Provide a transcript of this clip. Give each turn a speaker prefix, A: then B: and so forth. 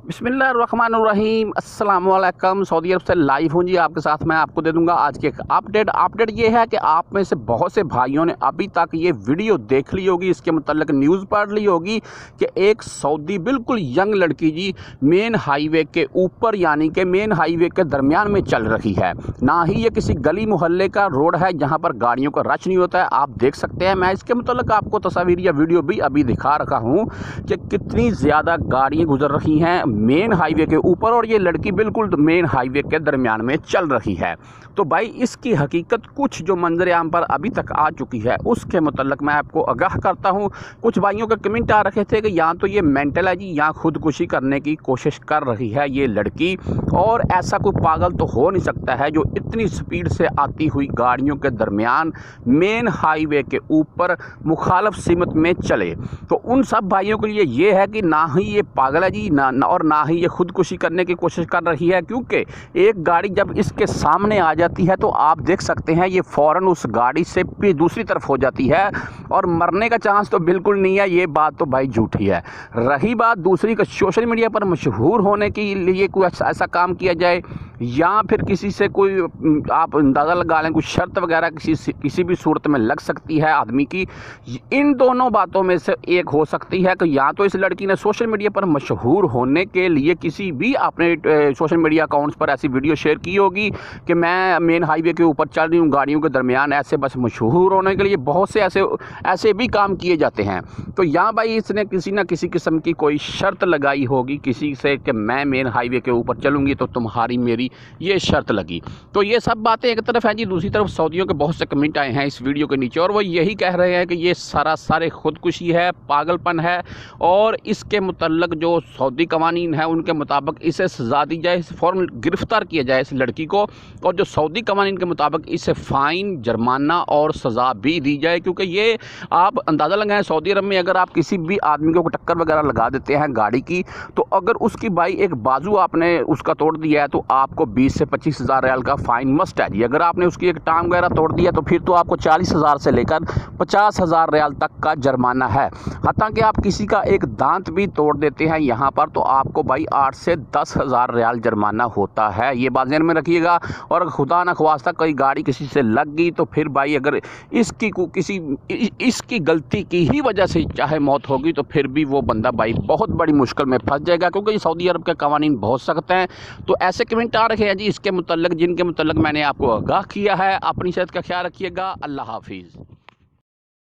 A: बिस्मिल्लाहिर्रहमानिर्रहीम अस्सलाम वालेकुम। सऊदी अरब से लाइव हूँ जी आपके साथ। मैं आपको दे दूंगा आज की एक अपडेट ये है कि आप में से बहुत से भाइयों ने अभी तक ये वीडियो देख ली होगी, इसके मुतल्लिक न्यूज़ पढ़ ली होगी कि एक सऊदी बिल्कुल यंग लड़की जी मेन हाईवे के ऊपर यानी कि मेन हाईवे के दरमियान में चल रही है। ना ही ये किसी गली मोहल्ले का रोड है जहाँ पर गाड़ियों का रश नहीं होता है। आप देख सकते हैं, मैं इसके मुतल्लिक आपको तस्वीर या वीडियो भी अभी दिखा रखा हूँ कि कितनी ज़्यादा गाड़ियाँ गुजर रही हैं मेन हाईवे के ऊपर और ये लड़की बिल्कुल मेन हाईवे के दरमियान में चल रही है। तो भाई इसकी हकीकत कुछ जो मंजर आम पर अभी तक आ चुकी है उसके मुतल्लिक मैं आपको आगाह करता हूँ। कुछ भाइयों के कमेंट आ रखे थे कि या तो ये मेंटल है जी या खुदकुशी करने की कोशिश कर रही है ये लड़की, और ऐसा कोई पागल तो हो नहीं सकता है जो इतनी स्पीड से आती हुई गाड़ियों के दरमियान मेन हाईवे के ऊपर मुखालफ सिमत में चले। तो उन सब भाइयों के लिए ये है कि ना ही ये पागल है जी और ना ही ये खुदकुशी करने की कोशिश कर रही है, क्योंकि एक गाड़ी जब इसके सामने आ जाती है तो आप देख सकते हैं ये फ़ौरन उस गाड़ी से भी दूसरी तरफ हो जाती है और मरने का चांस तो बिल्कुल नहीं है। ये बात तो भाई झूठी है। रही बात दूसरी का सोशल मीडिया पर मशहूर होने के लिए कोई ऐसा काम किया जाए या फिर किसी से कोई आप अंदाज़ा लगा लें कुछ शर्त वगैरह किसी भी सूरत में लग सकती है आदमी की। इन दोनों बातों में से एक हो सकती है कि या तो इस लड़की ने सोशल मीडिया पर मशहूर होने के लिए किसी भी अपने सोशल मीडिया अकाउंट्स पर ऐसी वीडियो शेयर की होगी कि मैं मेन हाईवे के ऊपर चल रही हूँ गाड़ियों के दरमियान, ऐसे बस मशहूर होने के लिए बहुत से ऐसे भी काम किए जाते हैं। तो यहाँ भाई इसने किसी न किसी किस्म की कोई शर्त लगाई होगी किसी से कि मैं मेन हाईवे के ऊपर चलूँगी तो तुम्हारी मेरी ये शर्त लगी। तो ये सब बातें एक तरफ हैं जी, दूसरी तरफ सऊदियों के बहुत से कमेंट आए हैं इस वीडियो के नीचे और वो यही कह रहे हैं कि ये सारे खुदकुशी है, पागलपन है और इसके मुतल्लिक जो सऊदी कवानीन है उनके मुताबिक इसे सज़ा दी जाए, फ़ौरन गिरफ़्तार किया जाए इस लड़की को, और जो सऊदी कवानीन के मुताबिक इसे फ़ाइन, जुर्माना और सज़ा भी दी जाए। क्योंकि ये आप अंदाज़ा लगाएं सऊदी अरब में अगर आप किसी भी आदमी को टक्कर वगैरह लगा देते हैं गाड़ी की, तो अगर उसकी भाई एक बाजू आपने उसका तोड़ दिया है तो आपको 20 से 25 हज़ार रियाल का फ़ाइन मस्ट है जी। अगर आपने उसकी एक टांग वगैरह तोड़ दिया तो फिर तो आपको 40 हज़ार से लेकर 50 हज़ार रियाल तक का जुर्माना है। हत्ता कि आप किसी का एक दांत भी तोड़ देते हैं यहाँ पर तो आपको भाई 8 से 10 हज़ार रियाल जुर्माना होता है। ये बात ध्यान में रखिएगा। और खुदा न ख्वास्ता कोई गाड़ी किसी से लग गई तो फिर भाई अगर इसकी गलती की ही वजह से चाहे मौत होगी तो फिर भी वो बंदा भाई बहुत बड़ी मुश्किल में फंस जाएगा, क्योंकि सऊदी अरब के कवानीन बहुत सख्त हैं। तो ऐसे कमेंट आ रखे हैं जी इसके मुतल्लिक जिनके मुतल्लिक मैंने आपको आगाह किया है। अपनी सेहत का ख्याल रखिएगा। अल्लाह हाफिज़।